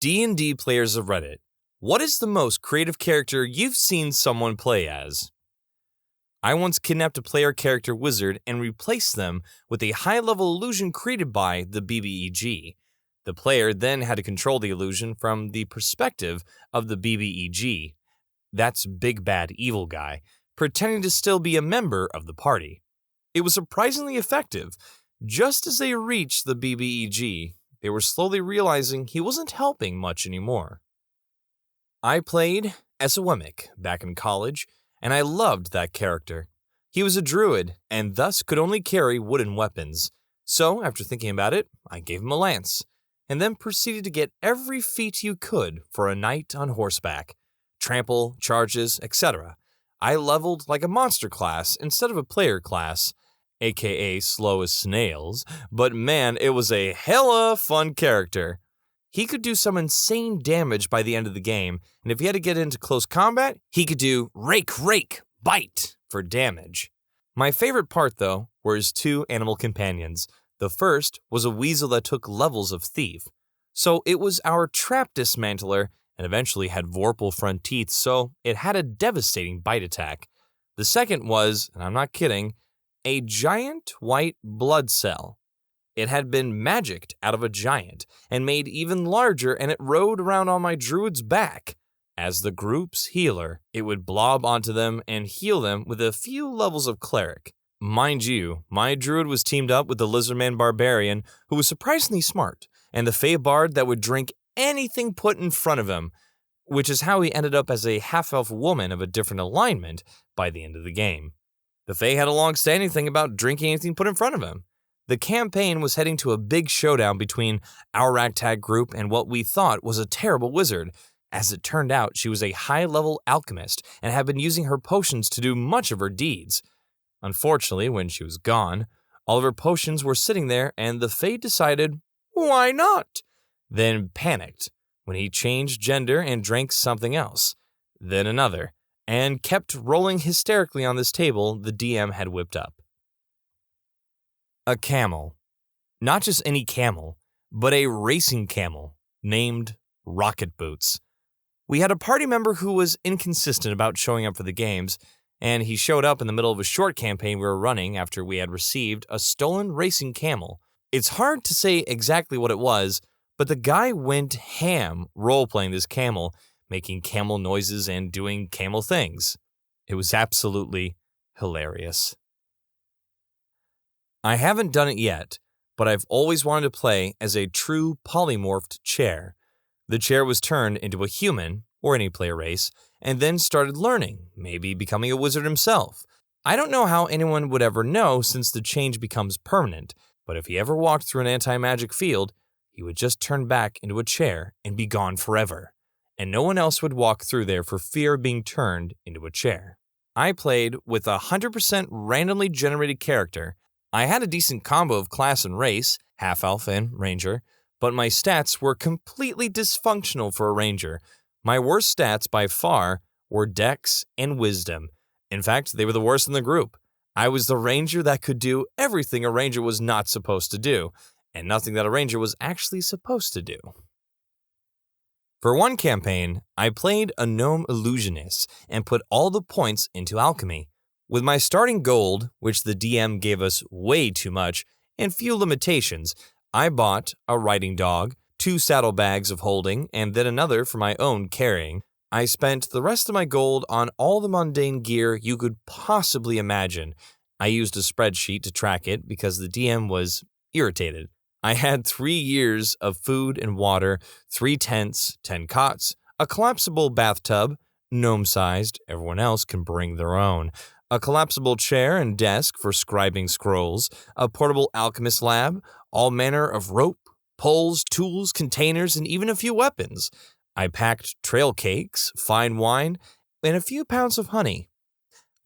D&D players of Reddit, what is the most creative character you've seen someone play as? I once kidnapped a player character wizard and replaced them with a high-level illusion created by the BBEG. The player then had to control the illusion from the perspective of the BBEG, that's Big Bad Evil Guy, pretending to still be a member of the party. It was surprisingly effective. Just as they reached the BBEG, they were slowly realizing he wasn't helping much anymore. I played as a Wemmick back in college, and I loved that character. He was a druid, and thus could only carry wooden weapons. So, after thinking about it, I gave him a lance, and then proceeded to get every feat you could for a knight on horseback. Trample, charges, etc. I leveled like a monster class instead of a player class, aka slow as snails, but man, it was a hella fun character. He could do some insane damage by the end of the game, and if he had to get into close combat, he could do rake, bite for damage. My favorite part, though, were his two animal companions. The first was a weasel that took levels of thief. So it was our trap dismantler and eventually had vorpal front teeth, so it had a devastating bite attack. The second was, and I'm not kidding, a giant white blood cell. It had been magicked out of a giant and made even larger, and it rode around on my druid's back. As the group's healer, it would blob onto them and heal them with a few levels of cleric. Mind you, my druid was teamed up with the lizardman barbarian, who was surprisingly smart, and the fey bard that would drink anything put in front of him, which is how he ended up as a half-elf woman of a different alignment by the end of the game. The fey had a long-standing thing about drinking anything put in front of him. The campaign was heading to a big showdown between our ragtag group and what we thought was a terrible wizard. As it turned out, she was a high-level alchemist and had been using her potions to do much of her deeds. Unfortunately, when she was gone, all of her potions were sitting there, and the Fae decided, why not? Then panicked when he changed gender and drank something else, then another, and kept rolling hysterically on this table the DM had whipped up. A camel. Not just any camel, but a racing camel named Rocket Boots. We had a party member who was inconsistent about showing up for the games, and he showed up in the middle of a short campaign we were running after we had received a stolen racing camel. It's hard to say exactly what it was, but the guy went ham role-playing this camel, making camel noises and doing camel things. It was absolutely hilarious. I haven't done it yet, but I've always wanted to play as a true polymorphed chair. The chair was turned into a human, or any player race, and then started learning, maybe becoming a wizard himself. I don't know how anyone would ever know since the change becomes permanent, but if he ever walked through an anti-magic field, he would just turn back into a chair and be gone forever, and no one else would walk through there for fear of being turned into a chair. I played with a 100% randomly generated character. I had a decent combo of class and race, half-elf and ranger, but my stats were completely dysfunctional for a ranger. My worst stats by far were dex and wisdom. In fact, they were the worst in the group. I was the ranger that could do everything a ranger was not supposed to do, and nothing that a ranger was actually supposed to do. For one campaign, I played a gnome illusionist and put all the points into alchemy. With my starting gold, which the DM gave us way too much, and few limitations, I bought a riding dog, 2 saddlebags of holding, and then another for my own carrying. I spent the rest of my gold on all the mundane gear you could possibly imagine. I used a spreadsheet to track it because the DM was irritated. I had 3 years of food and water, 3 tents, 10 cots, a collapsible bathtub, gnome-sized, everyone else can bring their own, a collapsible chair and desk for scribing scrolls, a portable alchemist lab, all manner of rope, poles, tools, containers, and even a few weapons. I packed trail cakes, fine wine, and a few pounds of honey.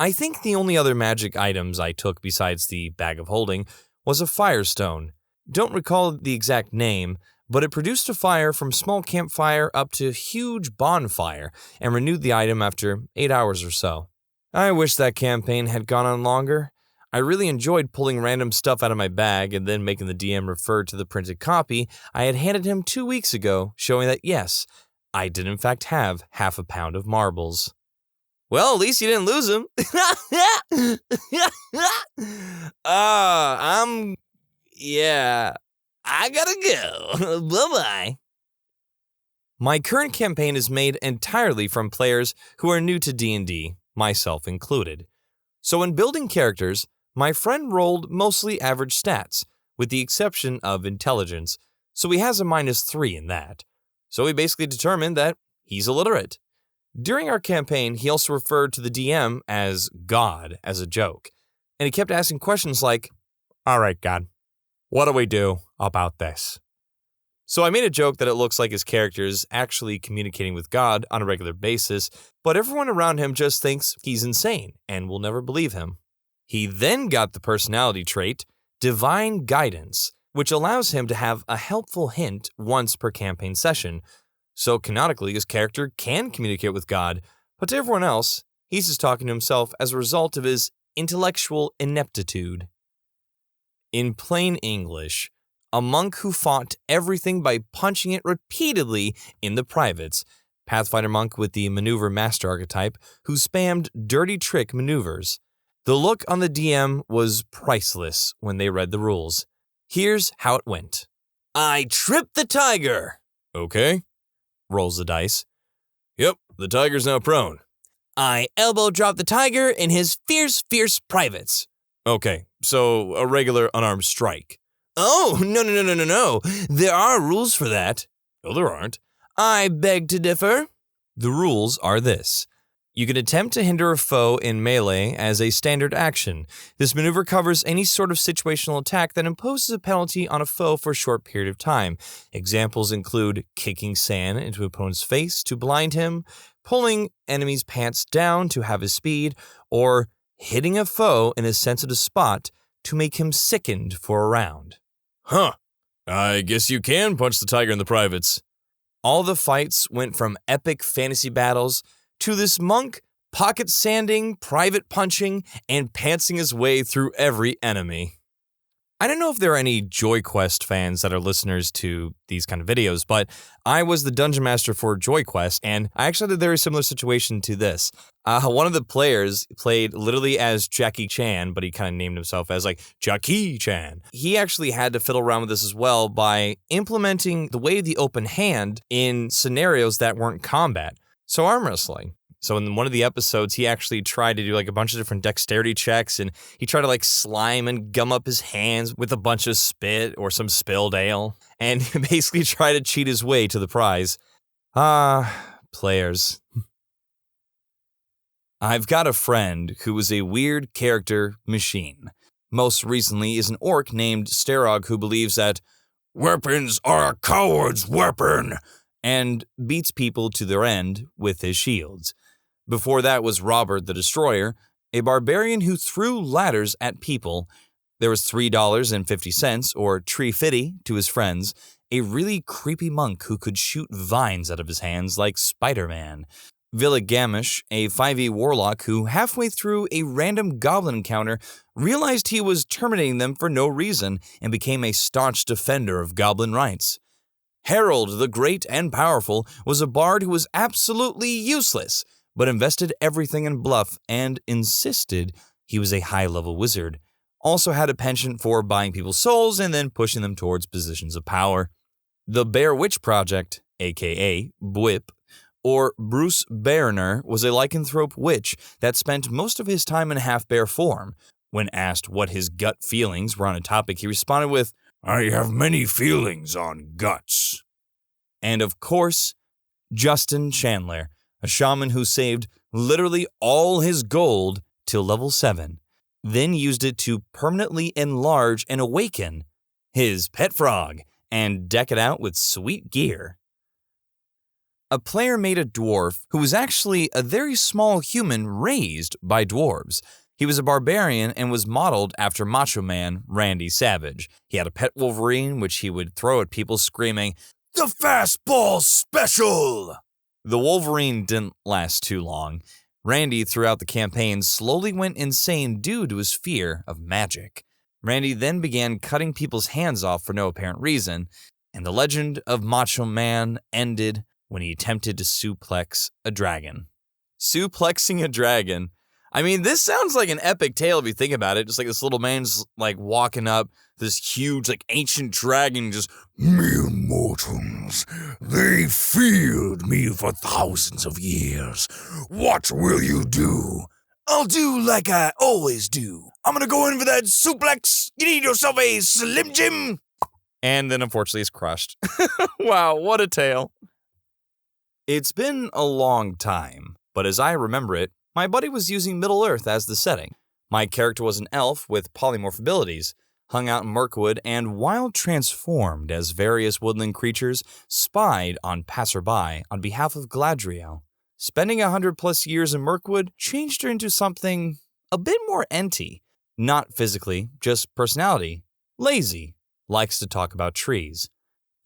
I think the only other magic items I took besides the bag of holding was a firestone. Don't recall the exact name, but it produced a fire from small campfire up to huge bonfire and renewed the item after 8 hours or so. I wish that campaign had gone on longer. I really enjoyed pulling random stuff out of my bag and then making the DM refer to the printed copy I had handed him 2 weeks ago, showing that yes, I did in fact have half a pound of marbles. Well, at least you didn't lose them. I gotta go. Bye-bye. My current campaign is made entirely from players who are new to D&D, myself included. So when building characters, my friend rolled mostly average stats, with the exception of intelligence, so he has a -3 in that. So we basically determined that he's illiterate. During our campaign, he also referred to the DM as God as a joke, and he kept asking questions like, "All right, God, what do we do about this?" So I made a joke that it looks like his character is actually communicating with God on a regular basis, but everyone around him just thinks he's insane and will never believe him. He then got the personality trait, Divine Guidance, which allows him to have a helpful hint once per campaign session. So canonically, his character can communicate with God, but to everyone else, he's just talking to himself as a result of his intellectual ineptitude. In plain English, a monk who fought everything by punching it repeatedly in the privates, Pathfinder monk with the maneuver master archetype who spammed dirty trick maneuvers. The look on the DM was priceless when they read the rules. Here's how it went. I tripped the tiger. Okay. Rolls the dice. Yep, the tiger's now prone. I elbow dropped the tiger in his fierce privates. Okay, so a regular unarmed strike. Oh, no. There are rules for that. No, there aren't. I beg to differ. The rules are this. You can attempt to hinder a foe in melee as a standard action. This maneuver covers any sort of situational attack that imposes a penalty on a foe for a short period of time. Examples include kicking sand into an opponent's face to blind him, pulling enemy's pants down to have his speed, or hitting a foe in a sensitive spot to make him sickened for a round. Huh. I guess you can punch the tiger in the privates. All the fights went from epic fantasy battles to this monk pocket sanding, private punching, and pantsing his way through every enemy. I don't know if there are any Joy Quest fans that are listeners to these kind of videos, but I was the dungeon master for Joy Quest, and I actually had a very similar situation to this. One of the players played literally as Jackie Chan, but he kind of named himself as like Jackie Chan. He actually had to fiddle around with this as well by implementing the way of the open hand in scenarios that weren't combat. So arm wrestling. So in one of the episodes, he actually tried to do like a bunch of different dexterity checks, and he tried to like slime and gum up his hands with a bunch of spit or some spilled ale, and basically try to cheat his way to the prize. Players. I've got a friend who is a weird character machine. Most recently is an orc named Sterog who believes that weapons are a coward's weapon, and beats people to their end with his shields. Before that was Robert the Destroyer, a barbarian who threw ladders at people. There was $3.50, or tree fitty, to his friends, a really creepy monk who could shoot vines out of his hands like Spider-Man. Villigamish, a 5e warlock who halfway through a random goblin encounter realized he was terminating them for no reason and became a staunch defender of goblin rights. Harold the Great and Powerful was a bard who was absolutely useless, but invested everything in bluff and insisted he was a high-level wizard. Also had a penchant for buying people's souls and then pushing them towards positions of power. The Bear Witch Project, aka BWIP, or Bruce Berner, was a lycanthrope witch that spent most of his time in half-bear form. When asked what his gut feelings were on a topic, he responded with, I have many feelings on guts. And of course, Justin Chandler, a shaman who saved literally all his gold till level 7, then used it to permanently enlarge and awaken his pet frog and deck it out with sweet gear. A player made a dwarf who was actually a very small human raised by dwarves. He was a barbarian and was modeled after Macho Man Randy Savage. He had a pet Wolverine, which he would throw at people screaming, "The Fastball Special!" The Wolverine didn't last too long. Randy, throughout the campaign, slowly went insane due to his fear of magic. Randy then began cutting people's hands off for no apparent reason, and the legend of Macho Man ended when he attempted to suplex a dragon. Suplexing a dragon. I mean, this sounds like an epic tale if you think about it. Just like this little man's like walking up this huge like ancient dragon just, "Mere mortals, they feared me for thousands of years. What will you do?" "I'll do like I always do. I'm gonna go in for that suplex. You need yourself a Slim Jim." And then unfortunately is crushed. Wow, what a tale. It's been a long time, but as I remember it, my buddy was using Middle-earth as the setting. My character was an elf with polymorph abilities, hung out in Mirkwood, and while transformed as various woodland creatures, spied on passerby on behalf of Galadriel. Spending 100+ years in Mirkwood changed her into something a bit more enty. Not physically, just personality. Lazy. Likes to talk about trees.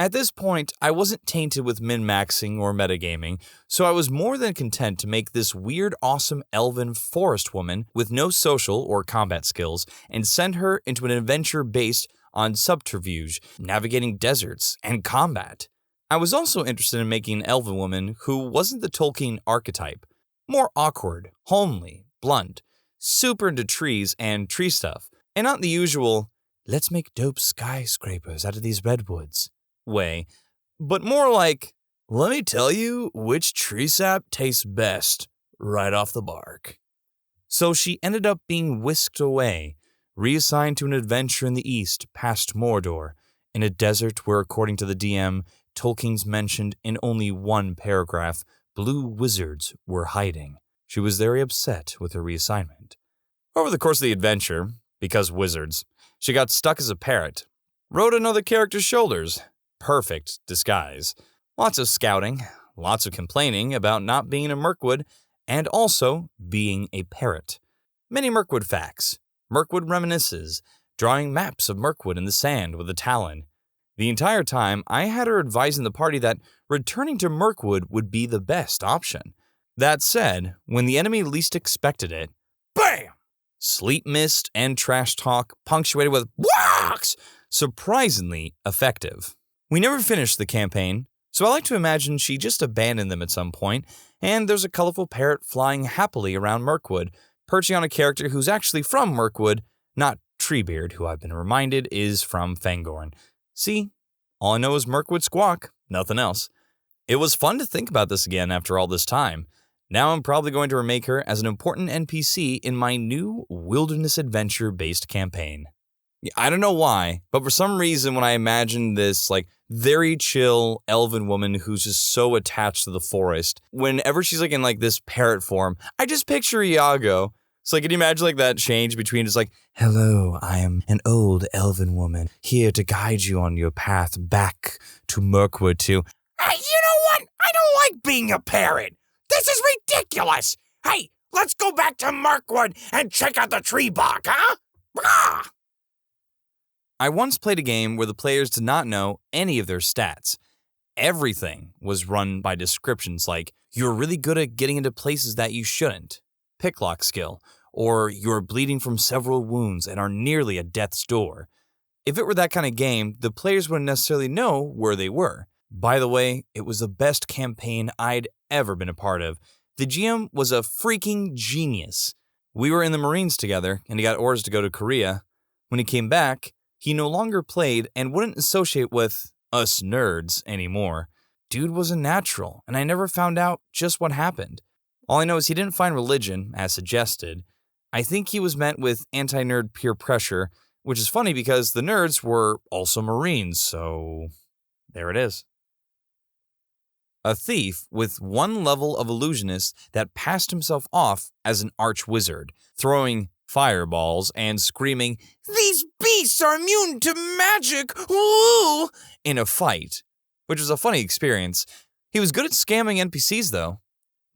At this point, I wasn't tainted with min-maxing or metagaming, so I was more than content to make this weird, awesome elven forest woman with no social or combat skills and send her into an adventure based on subterfuge, navigating deserts, and combat. I was also interested in making an elven woman who wasn't the Tolkien archetype. More awkward, homely, blunt, super into trees and tree stuff, and not the usual, "let's make dope skyscrapers out of these redwoods" way, but more like, "let me tell you which tree sap tastes best right off the bark." So she ended up being whisked away, reassigned to an adventure in the east past Mordor, in a desert where, according to the DM, Tolkien's mentioned in only one paragraph, blue wizards were hiding. She was very upset with her reassignment. Over the course of the adventure, because wizards, she got stuck as a parrot, rode another character's shoulders. Perfect disguise. Lots of scouting, lots of complaining about not being in Mirkwood, and also being a parrot. Many Mirkwood facts, Mirkwood reminiscences, drawing maps of Mirkwood in the sand with a talon. The entire time, I had her advising the party that returning to Mirkwood would be the best option. That said, when the enemy least expected it, BAM! Sleep mist and trash talk punctuated with WALKS! Surprisingly effective. We never finished the campaign, so I like to imagine she just abandoned them at some point, and there's a colorful parrot flying happily around Mirkwood, perching on a character who's actually from Mirkwood, not Treebeard, who I've been reminded is from Fangorn. See, all I know is Mirkwood squawk, nothing else. It was fun to think about this again after all this time. Now I'm probably going to remake her as an important NPC in my new wilderness adventure-based campaign. I don't know why, but for some reason when I imagine this, like, very chill elven woman who's just so attached to the forest, whenever she's, like, in, like, this parrot form, I just picture Iago. So, like, can you imagine, like, that change between just, like, "Hello, I am an old elven woman, here to guide you on your path back to Mirkwood to, Hey, you know what? I don't like being a parrot. This is ridiculous. Hey, let's go back to Mirkwood and check out the tree bark, huh? Rah! I once played a game where the players did not know any of their stats. Everything was run by descriptions like, "you're really good at getting into places that you shouldn't," picklock skill, or "you're bleeding from several wounds and are nearly at death's door." If it were that kind of game, the players wouldn't necessarily know where they were. By the way, it was the best campaign I'd ever been a part of. The GM was a freaking genius. We were in the Marines together, and he got orders to go to Korea. When he came back, he no longer played and wouldn't associate with us nerds anymore. Dude was a natural, and I never found out just what happened. All I know is he didn't find religion, as suggested. I think he was met with anti-nerd peer pressure, which is funny because the nerds were also Marines, so there it is. A thief with one level of illusionist that passed himself off as an arch-wizard, throwing fireballs and screaming, "These beasts are immune to magic, woo!" in a fight, which was a funny experience. He was good at scamming NPCs, though.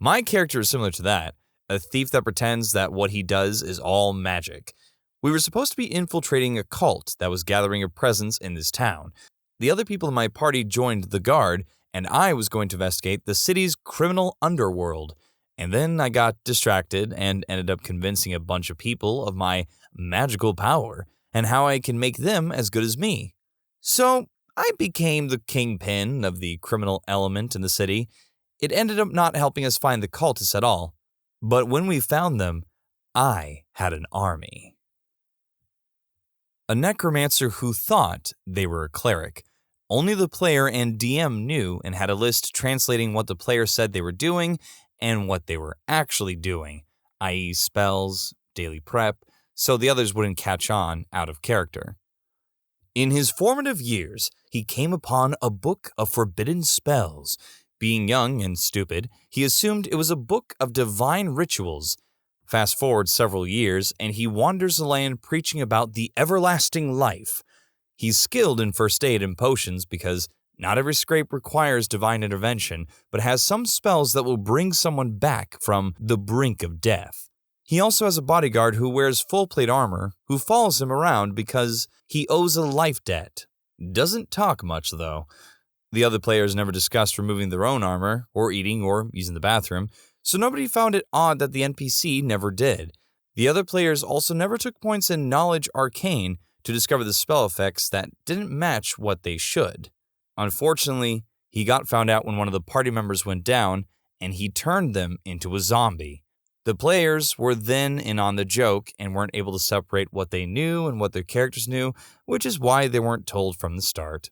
My character is similar to that, a thief that pretends that what he does is all magic. We were supposed to be infiltrating a cult that was gathering a presence in this town. The other people in my party joined the guard, and I was going to investigate the city's criminal underworld. And then I got distracted and ended up convincing a bunch of people of my magical power and how I can make them as good as me. So I became the kingpin of the criminal element in the city. It ended up not helping us find the cultists at all. But when we found them, I had an army. A necromancer who thought they were a cleric. Only the player and DM knew and had a list translating what the player said they were doing and what they were actually doing, i.e. spells, daily prep, so the others wouldn't catch on out of character. In his formative years, he came upon a book of forbidden spells. Being young and stupid, he assumed it was a book of divine rituals. Fast forward several years, and he wanders the land preaching about the everlasting life. He's skilled in first aid and potions because not every scrape requires divine intervention, but has some spells that will bring someone back from the brink of death. He also has a bodyguard who wears full plate armor, who follows him around because he owes a life debt. Doesn't talk much, though. The other players never discussed removing their own armor, or eating, or using the bathroom, so nobody found it odd that the NPC never did. The other players also never took points in Knowledge Arcane to discover the spell effects that didn't match what they should. Unfortunately, he got found out when one of the party members went down, and he turned them into a zombie. The players were then in on the joke and weren't able to separate what they knew and what their characters knew, which is why they weren't told from the start.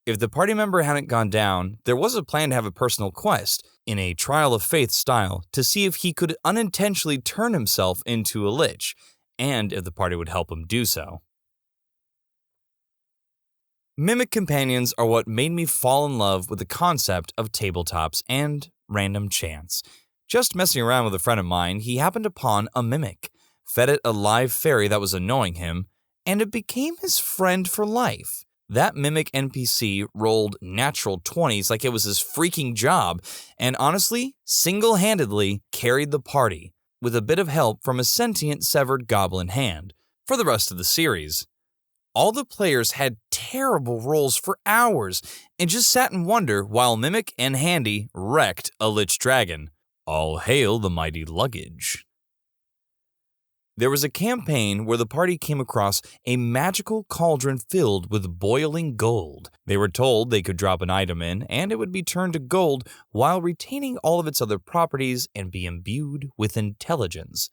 If the party member hadn't gone down, there was a plan to have a personal quest, in a trial of faith style, to see if he could unintentionally turn himself into a lich, and if the party would help him do so. Mimic companions are what made me fall in love with the concept of tabletops and random chance. Just messing around with a friend of mine, he happened upon a mimic, fed it a live fairy that was annoying him, and it became his friend for life. That mimic NPC rolled natural 20s like it was his freaking job, and honestly, single-handedly carried the party, with a bit of help from a sentient severed goblin hand, for the rest of the series. All the players had terrible rolls for hours, and just sat in wonder while Mimic and Handy wrecked a Lich Dragon. All hail the mighty luggage. There was a campaign where the party came across a magical cauldron filled with boiling gold. They were told they could drop an item in, and it would be turned to gold while retaining all of its other properties and be imbued with intelligence.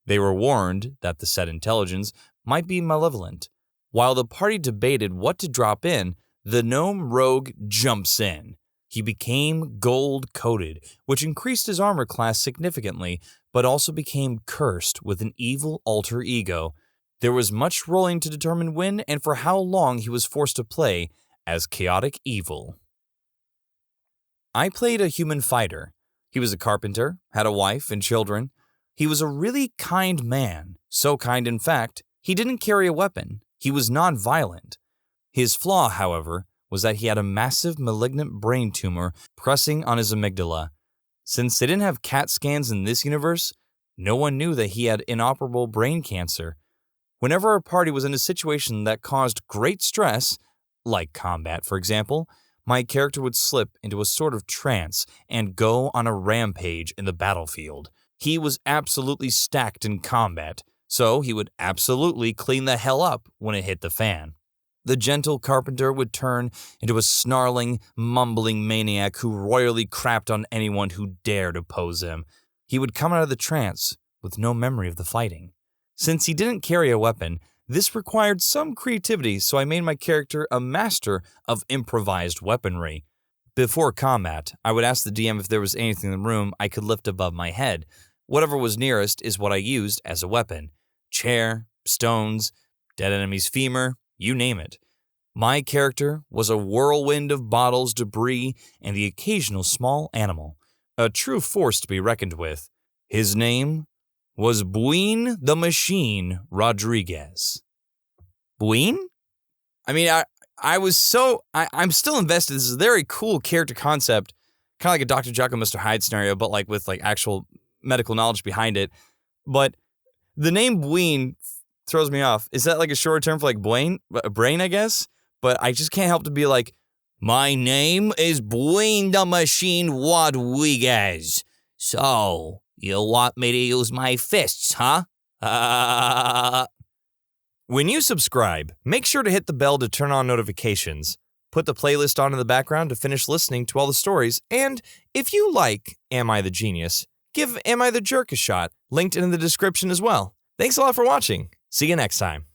They were warned that the said intelligence might be malevolent. While the party debated what to drop in, the gnome rogue jumps in. He became gold-coated, which increased his armor class significantly, but also became cursed with an evil alter ego. There was much rolling to determine when and for how long he was forced to play as chaotic evil. I played a human fighter. He was a carpenter, had a wife and children. He was a really kind man, so kind in fact, he didn't carry a weapon. He was non-violent. His flaw, however, was that he had a massive malignant brain tumor pressing on his amygdala. Since they didn't have CAT scans in this universe, no one knew that he had inoperable brain cancer. Whenever our party was in a situation that caused great stress, like combat for example, my character would slip into a sort of trance and go on a rampage in the battlefield. He was absolutely stacked in combat, so he would absolutely clean the hell up when it hit the fan. The gentle carpenter would turn into a snarling, mumbling maniac who royally crapped on anyone who dared oppose him. He would come out of the trance with no memory of the fighting. Since he didn't carry a weapon, this required some creativity, so I made my character a master of improvised weaponry. Before combat, I would ask the DM if there was anything in the room I could lift above my head. Whatever was nearest is what I used as a weapon. Chair, stones, dead enemy's femur, you name it. My character was a whirlwind of bottles, debris, and the occasional small animal. A true force to be reckoned with. His name was Buin the Machine Rodriguez. Buin? I mean, I'm still invested. This is a very cool character concept. Kind of like a Dr. Jekyll, Mr. Hyde scenario, but like with like actual medical knowledge behind it. But the name Buin throws me off. Is that like a short term for like brain, I guess? But I just can't help to be like, my name is Buin the Machine Rodriguez. So, you want me to use my fists, huh? When you subscribe, make sure to hit the bell to turn on notifications. Put the playlist on in the background to finish listening to all the stories, and if you like Am I the Genius, give Am I the Jerk a shot, linked in the description as well. Thanks a lot for watching. See you next time.